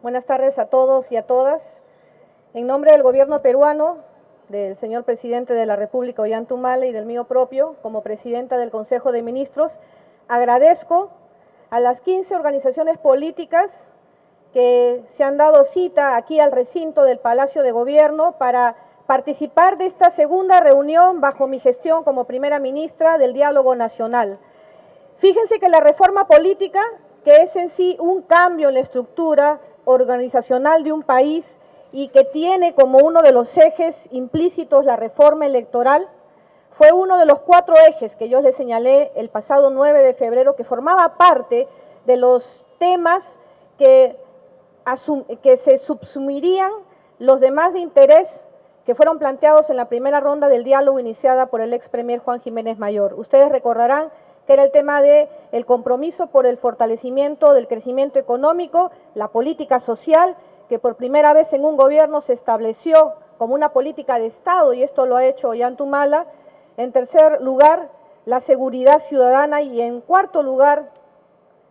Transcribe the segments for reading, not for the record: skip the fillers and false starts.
Buenas tardes a todos y a todas. En nombre del gobierno peruano, del señor presidente de la República, Ollanta Humala, y del mío propio, como presidenta del Consejo de Ministros, agradezco a las 15 organizaciones políticas que se han dado cita aquí al recinto del Palacio de Gobierno para participar de esta segunda reunión bajo mi gestión como primera ministra del Diálogo Nacional. Fíjense que la reforma política, que es en sí un cambio en la estructura organizacional de un país y que tiene como uno de los ejes implícitos la reforma electoral, fue uno de los 4 ejes que yo les señalé el pasado 9 de febrero, que formaba parte de los temas que se subsumirían los demás de interés que fueron planteados en la primera ronda del diálogo iniciada por el ex premier Juan Jiménez Mayor. Ustedes recordarán que era el tema del compromiso por el fortalecimiento del crecimiento económico, la política social, que por primera vez en un gobierno se estableció como una política de Estado, y esto lo ha hecho Ollanta Humala. En tercer lugar, la seguridad ciudadana, y en cuarto lugar,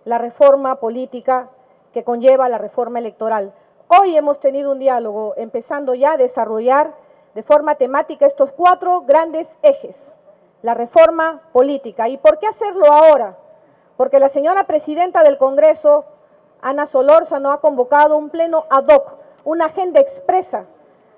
la reforma política que conlleva la reforma electoral. Hoy hemos tenido un diálogo empezando ya a desarrollar de forma temática estos 4 grandes ejes. La reforma política. ¿Y por qué hacerlo ahora? Porque la señora presidenta del Congreso, Ana Solórzano, ha convocado un pleno ad hoc, una agenda expresa,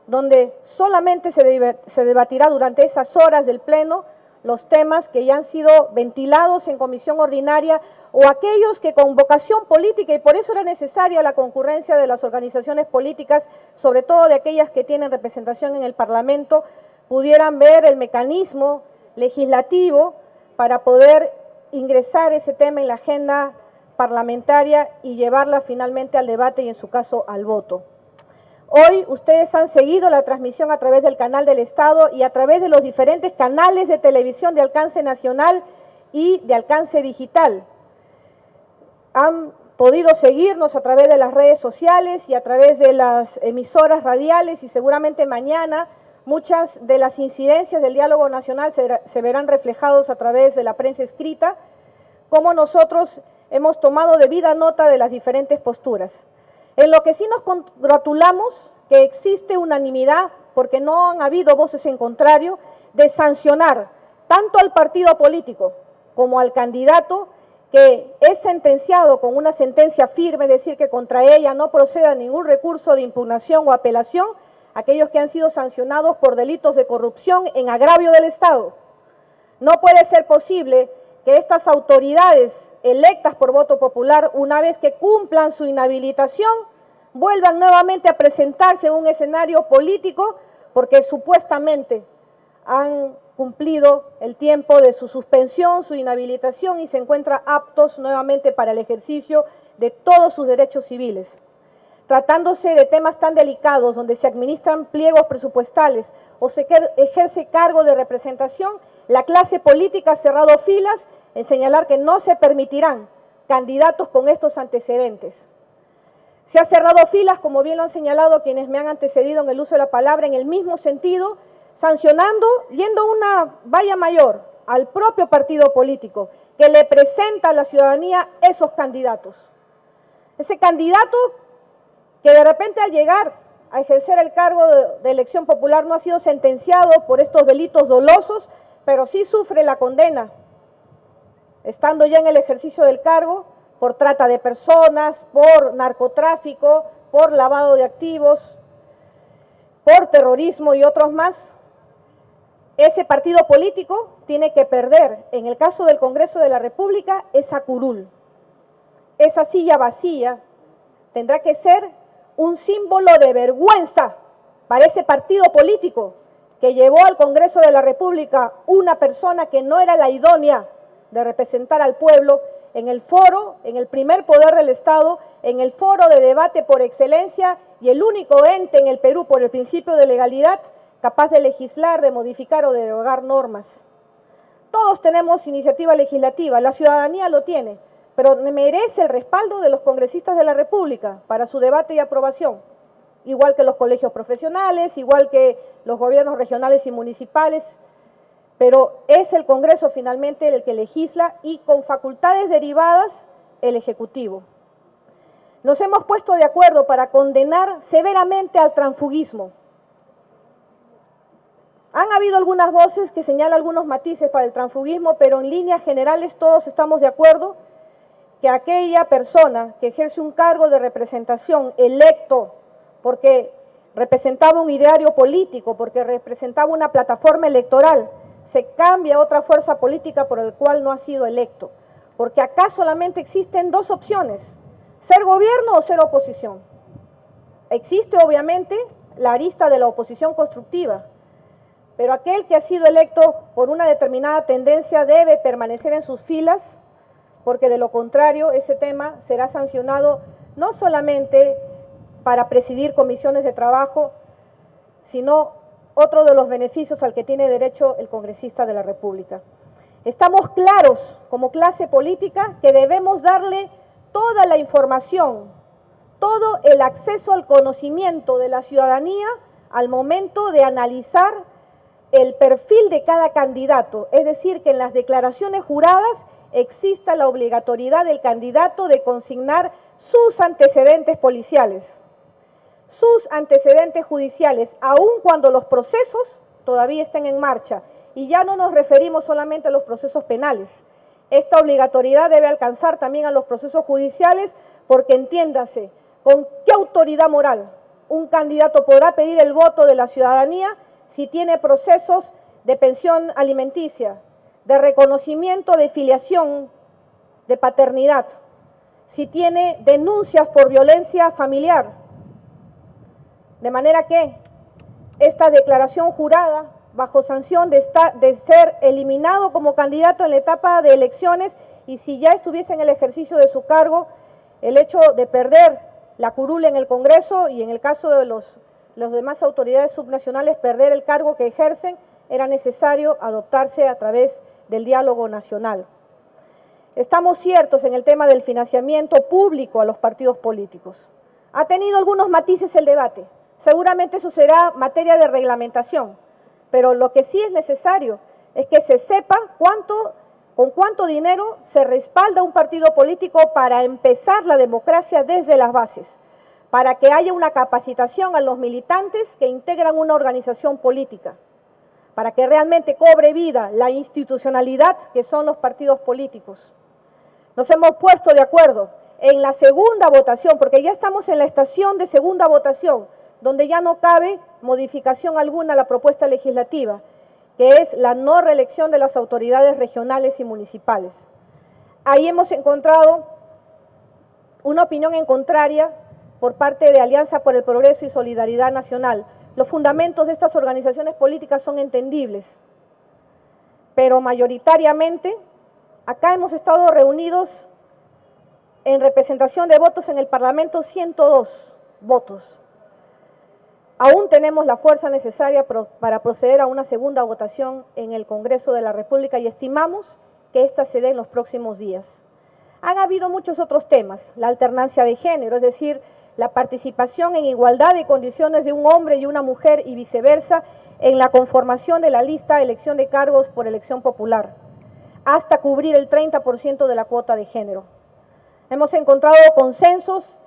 donde solamente se debatirá durante esas horas del pleno los temas que ya han sido ventilados en comisión ordinaria o aquellos que con vocación política, y por eso era necesaria la concurrencia de las organizaciones políticas, sobre todo de aquellas que tienen representación en el Parlamento, pudieran ver el mecanismo legislativo para poder ingresar ese tema en la agenda parlamentaria y llevarla finalmente al debate y en su caso al voto. Hoy ustedes han seguido la transmisión a través del canal del Estado y a través de los diferentes canales de televisión de alcance nacional y de alcance digital. Han podido seguirnos a través de las redes sociales y a través de las emisoras radiales, y seguramente mañana muchas de las incidencias del diálogo nacional se verán reflejados a través de la prensa escrita, como nosotros hemos tomado debida nota de las diferentes posturas. En lo que sí nos congratulamos, que existe unanimidad, porque no han habido voces en contrario, de sancionar tanto al partido político como al candidato que es sentenciado con una sentencia firme, es decir, que contra ella no proceda ningún recurso de impugnación o apelación, aquellos que han sido sancionados por delitos de corrupción en agravio del Estado. No puede ser posible que estas autoridades electas por voto popular, una vez que cumplan su inhabilitación, vuelvan nuevamente a presentarse en un escenario político porque supuestamente han cumplido el tiempo de su suspensión, su inhabilitación, y se encuentran aptos nuevamente para el ejercicio de todos sus derechos civiles. Tratándose de temas tan delicados, donde se administran pliegos presupuestales o se ejerce cargo de representación, la clase política ha cerrado filas en señalar que no se permitirán candidatos con estos antecedentes. Se ha cerrado filas, como bien lo han señalado quienes me han antecedido en el uso de la palabra, en el mismo sentido, sancionando, yendo una valla mayor al propio partido político que le presenta a la ciudadanía esos candidatos. Ese candidato que de repente al llegar a ejercer el cargo de elección popular no ha sido sentenciado por estos delitos dolosos, pero sí sufre la condena, estando ya en el ejercicio del cargo, por trata de personas, por narcotráfico, por lavado de activos, por terrorismo y otros más. Ese partido político tiene que perder, en el caso del Congreso de la República, esa curul. Esa silla vacía tendrá que ser un símbolo de vergüenza para ese partido político que llevó al Congreso de la República una persona que no era la idónea de representar al pueblo en el foro, en el primer poder del Estado, en el foro de debate por excelencia y el único ente en el Perú por el principio de legalidad capaz de legislar, de modificar o de derogar normas. Todos tenemos iniciativa legislativa, la ciudadanía lo tiene, pero merece el respaldo de los congresistas de la República para su debate y aprobación, igual que los colegios profesionales, igual que los gobiernos regionales y municipales, pero es el Congreso finalmente el que legisla y con facultades derivadas el Ejecutivo. nos hemos puesto de acuerdo para condenar severamente al transfugismo. Han habido algunas voces que señalan algunos matices para el transfugismo, pero en líneas generales todos estamos de acuerdo que aquella persona que ejerce un cargo de representación electo porque representaba un ideario político, porque representaba una plataforma electoral, se cambia a otra fuerza política por el cual no ha sido electo. Porque acá solamente existen dos opciones, ser gobierno o ser oposición. Existe obviamente la arista de la oposición constructiva, pero aquel que ha sido electo por una determinada tendencia debe permanecer en sus filas, porque de lo contrario ese tema será sancionado no solamente para presidir comisiones de trabajo, sino otro de los beneficios al que tiene derecho el congresista de la República. Estamos claros como clase política que debemos darle toda la información, todo el acceso al conocimiento de la ciudadanía al momento de analizar el perfil de cada candidato, es decir, que en las declaraciones juradas exista la obligatoriedad del candidato de consignar sus antecedentes policiales, sus antecedentes judiciales, aun cuando los procesos todavía estén en marcha. Y ya no nos referimos solamente a los procesos penales. Esta obligatoriedad debe alcanzar también a los procesos judiciales, porque entiéndase, ¿con qué autoridad moral un candidato podrá pedir el voto de la ciudadanía si tiene procesos de pensión alimenticia, de reconocimiento de filiación, de paternidad, si tiene denuncias por violencia familiar? De manera que esta declaración jurada, bajo sanción de ser eliminado como candidato en la etapa de elecciones, y si ya estuviese en el ejercicio de su cargo, el hecho de perder la curul en el Congreso y en el caso de las demás autoridades subnacionales perder el cargo que ejercen, era necesario adoptarse a través del diálogo nacional. Estamos ciertos en el tema del financiamiento público a los partidos políticos. Ha tenido algunos matices el debate. Seguramente eso será materia de reglamentación, pero lo que sí es necesario es que se sepa con cuánto dinero se respalda un partido político para empezar la democracia desde las bases, para que haya una capacitación a los militantes que integran una organización política, para que realmente cobre vida la institucionalidad que son los partidos políticos. Nos hemos puesto de acuerdo en la segunda votación, porque ya estamos en la estación de segunda votación, donde ya no cabe modificación alguna a la propuesta legislativa, que es la no reelección de las autoridades regionales y municipales. Ahí hemos encontrado una opinión en contraria por parte de Alianza por el Progreso y Solidaridad Nacional. Los fundamentos de estas organizaciones políticas son entendibles, pero mayoritariamente acá hemos estado reunidos en representación de votos en el Parlamento, 102 votos. Aún tenemos la fuerza necesaria para proceder a una segunda votación en el Congreso de la República y estimamos que esta se dé en los próximos días. Han habido muchos otros temas, la alternancia de género, es decir, la participación en igualdad de condiciones de un hombre y una mujer y viceversa en la conformación de la lista de elección de cargos por elección popular, hasta cubrir el 30% de la cuota de género. Hemos encontrado consensos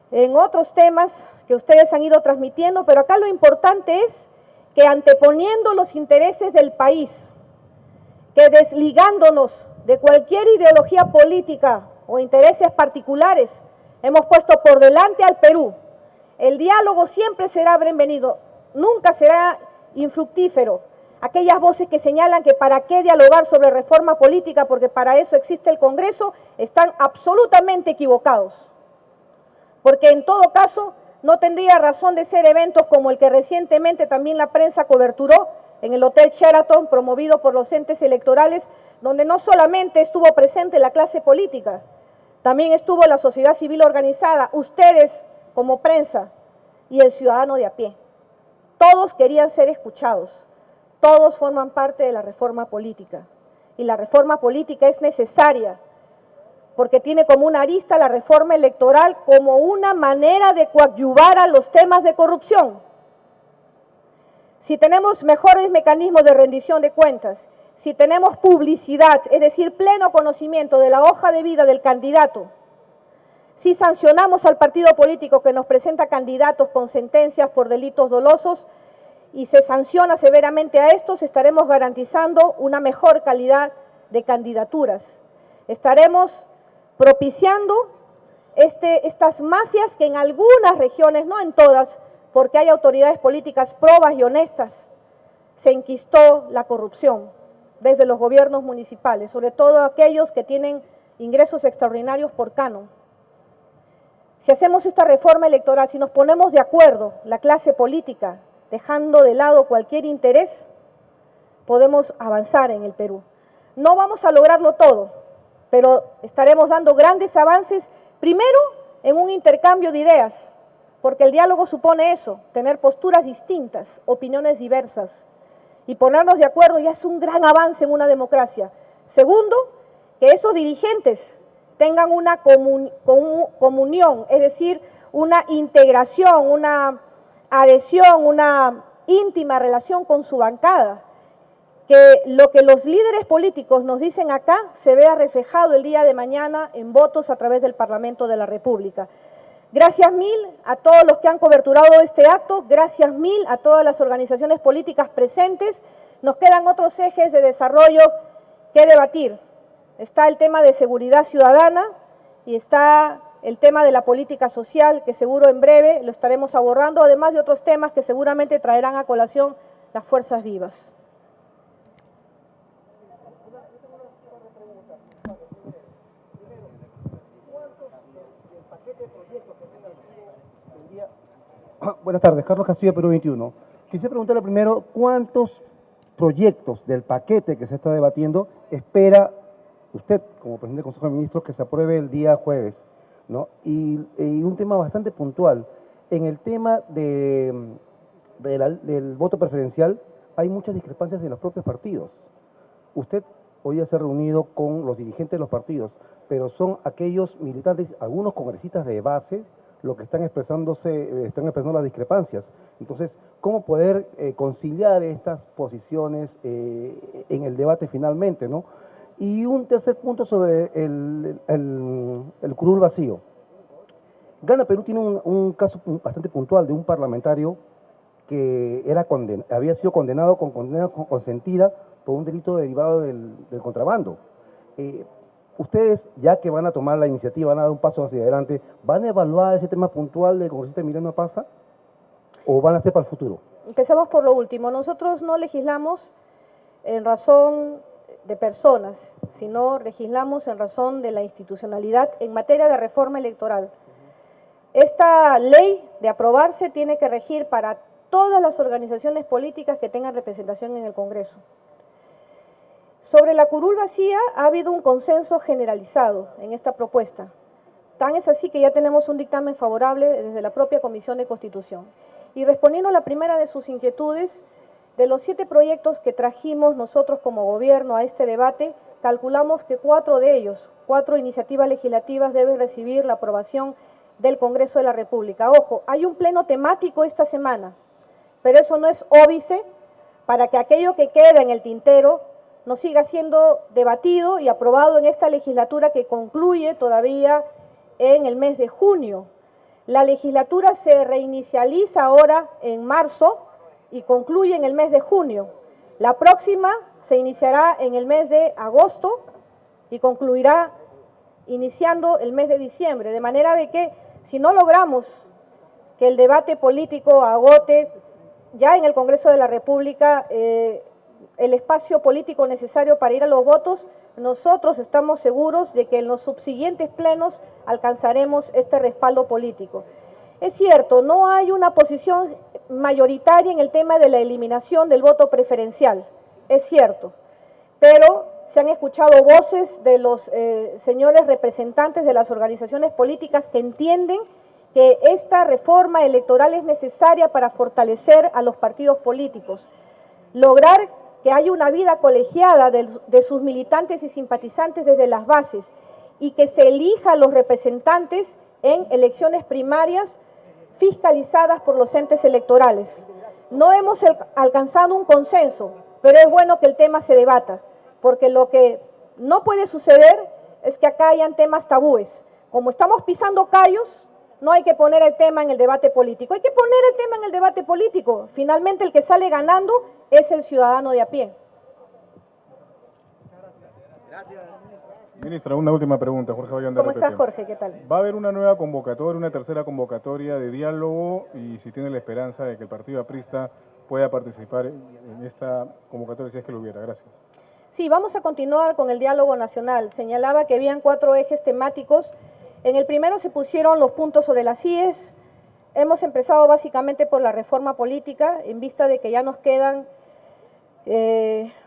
en otros temas que ustedes han ido transmitiendo, pero acá lo importante es que anteponiendo los intereses del país, que desligándonos de cualquier ideología política o intereses particulares, hemos puesto por delante al Perú. El diálogo siempre será bienvenido, nunca será infructífero. Aquellas voces que señalan que para qué dialogar sobre reforma política porque para eso existe el Congreso, están absolutamente equivocados. Porque en todo caso no tendría razón de ser eventos como el que recientemente también la prensa coberturó en el Hotel Sheraton, promovido por los entes electorales, donde no solamente estuvo presente la clase política, también estuvo la sociedad civil organizada, ustedes como prensa y el ciudadano de a pie. Todos querían ser escuchados, todos forman parte de la reforma política. Y la reforma política es necesaria porque tiene como una arista la reforma electoral como una manera de coadyuvar a los temas de corrupción. Si tenemos mejores mecanismos de rendición de cuentas, si tenemos publicidad, es decir, pleno conocimiento de la hoja de vida del candidato, Si sancionamos al partido político que nos presenta candidatos con sentencias por delitos dolosos y se sanciona severamente a estos, estaremos garantizando una mejor calidad de candidaturas. Estaremos propiciando estas mafias que en algunas regiones, no en todas, porque hay autoridades políticas probas y honestas, se enquistó la corrupción desde los gobiernos municipales, sobre todo aquellos que tienen ingresos extraordinarios por canon. Si hacemos esta reforma electoral, si nos ponemos de acuerdo, la clase política, dejando de lado cualquier interés, podemos avanzar en el Perú. No vamos a lograrlo todo, pero estaremos dando grandes avances, primero en un intercambio de ideas, porque el diálogo supone eso, tener posturas distintas, opiniones diversas, y ponernos de acuerdo ya es un gran avance en una democracia. Segundo, que esos dirigentes tengan una comunión, es decir, una integración, una adhesión, una íntima relación con su bancada, que lo que los líderes políticos nos dicen acá se vea reflejado el día de mañana en votos a través del Parlamento de la República. Gracias mil a todos los que han coberturado este acto, gracias mil a todas las organizaciones políticas presentes. Nos quedan otros ejes de desarrollo que debatir. Está el tema de seguridad ciudadana y está el tema de la política social, que seguro en breve lo estaremos abordando, además de otros temas que seguramente traerán a colación las fuerzas vivas. Buenas tardes, Carlos Castillo, Perú 21. Quisiera preguntarle primero, ¿cuántos proyectos del paquete que se está debatiendo espera usted, como presidente del Consejo de Ministros, que se apruebe el día jueves, ¿no? Y un tema bastante puntual, en el tema del voto preferencial hay muchas discrepancias en los propios partidos. Usted hoy ya se ha reunido con los dirigentes de los partidos, pero son aquellos militantes, algunos congresistas de base, lo que están expresando las discrepancias. Entonces, ¿cómo poder conciliar estas posiciones en el debate finalmente, ¿no? Y un tercer punto sobre el curul vacío. Gana Perú tiene un caso bastante puntual de un parlamentario que había sido condenado con condena consentida por un delito derivado del contrabando. Ustedes, ya que van a tomar la iniciativa, van a dar un paso hacia adelante, ¿van a evaluar ese tema puntual del congresista Emiliano Pasa o van a hacer para el futuro? Empecemos por lo último. Nosotros no legislamos en razón de personas, sino legislamos en razón de la institucionalidad en materia de reforma electoral. Esta ley, de aprobarse, tiene que regir para todas las organizaciones políticas que tengan representación en el Congreso. Sobre la curul vacía ha habido un consenso generalizado en esta propuesta. Tan es así que ya tenemos un dictamen favorable desde la propia Comisión de Constitución. Y respondiendo a la primera de sus inquietudes, de los 7 proyectos que trajimos nosotros como gobierno a este debate, calculamos que 4 de ellos, 4 iniciativas legislativas deben recibir la aprobación del Congreso de la República. Ojo, hay un pleno temático esta semana, pero eso no es óbice para que aquello que queda en el tintero no siga siendo debatido y aprobado en esta legislatura que concluye todavía en el mes de junio. La legislatura se reinicializa ahora en marzo y concluye en el mes de junio. La próxima se iniciará en el mes de agosto y concluirá iniciando el mes de diciembre, de manera de que si no logramos que el debate político agote ya en el Congreso de la República el espacio político necesario para ir a los votos, nosotros estamos seguros de que en los subsiguientes plenos alcanzaremos este respaldo político. Es cierto, no hay una posición mayoritaria en el tema de la eliminación del voto preferencial, es cierto, pero se han escuchado voces de los señores representantes de las organizaciones políticas que entienden que esta reforma electoral es necesaria para fortalecer a los partidos políticos, lograr que haya una vida colegiada de sus militantes y simpatizantes desde las bases y que se elija a los representantes en elecciones primarias fiscalizadas por los entes electorales. No hemos alcanzado un consenso, pero es bueno que el tema se debata, porque lo que no puede suceder es que acá hayan temas tabúes. como estamos pisando callos, no hay que poner el tema en el debate político. Hay que poner el tema en el debate político. Finalmente el que sale ganando es el ciudadano de a pie. Gracias. Ministra, una última pregunta, Jorge Ollanta. ¿Cómo estás, Jorge? ¿Qué tal? ¿Va a haber una nueva convocatoria, una tercera convocatoria de diálogo y si tiene la esperanza de que el partido aprista pueda participar en esta convocatoria si es que lo hubiera? Gracias. Sí, vamos a continuar con el diálogo nacional. Señalaba que habían 4 ejes temáticos. En el primero se pusieron los puntos sobre las IES. Hemos empezado básicamente por la reforma política, en vista de que ya nos quedan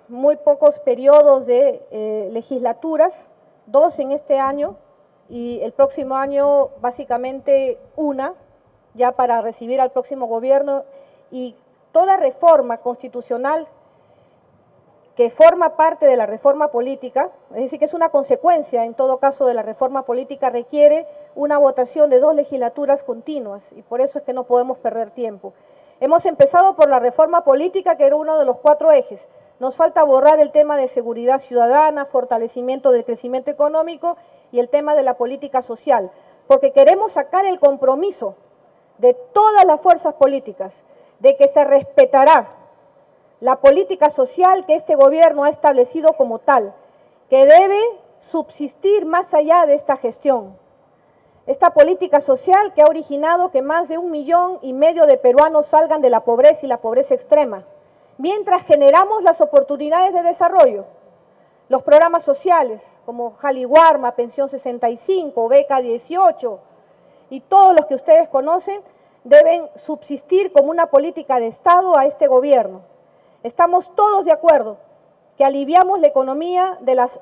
muy pocos periodos de legislaturas, 2 en este año y el próximo año básicamente una, ya para recibir al próximo gobierno, y toda reforma constitucional que forma parte de la reforma política, es decir, que es una consecuencia en todo caso de la reforma política, requiere una votación de 2 legislaturas continuas y por eso es que no podemos perder tiempo. Hemos empezado por la reforma política, que era uno de los 4 ejes. Nos falta borrar el tema de seguridad ciudadana, fortalecimiento del crecimiento económico y el tema de la política social, porque queremos sacar el compromiso de todas las fuerzas políticas de que se respetará la política social que este gobierno ha establecido como tal, que debe subsistir más allá de esta gestión. Esta política social que ha originado que más de 1,5 millones de peruanos salgan de la pobreza y la pobreza extrema, mientras generamos las oportunidades de desarrollo. Los programas sociales como Jaliwarma, Pensión 65, Beca 18 y todos los que ustedes conocen deben subsistir como una política de Estado a este gobierno. Estamos todos de acuerdo que aliviamos la economía de las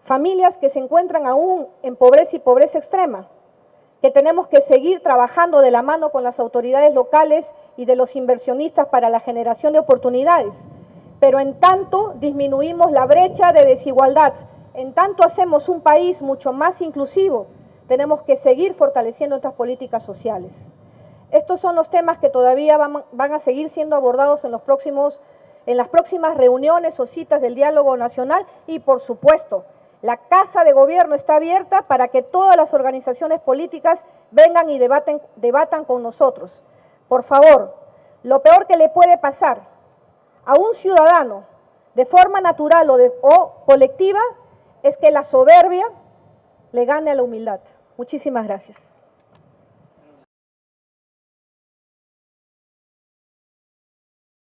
familias que se encuentran aún en pobreza y pobreza extrema, que tenemos que seguir trabajando de la mano con las autoridades locales y de los inversionistas para la generación de oportunidades, pero en tanto disminuimos la brecha de desigualdad, en tanto hacemos un país mucho más inclusivo, tenemos que seguir fortaleciendo estas políticas sociales. Estos son los temas que todavía van a seguir siendo abordados en las próximas reuniones o citas del diálogo nacional y, por supuesto, la Casa de Gobierno está abierta para que todas las organizaciones políticas vengan y debatan con nosotros. Por favor, lo peor que le puede pasar a un ciudadano de forma natural o colectiva es que la soberbia le gane a la humildad. Muchísimas gracias.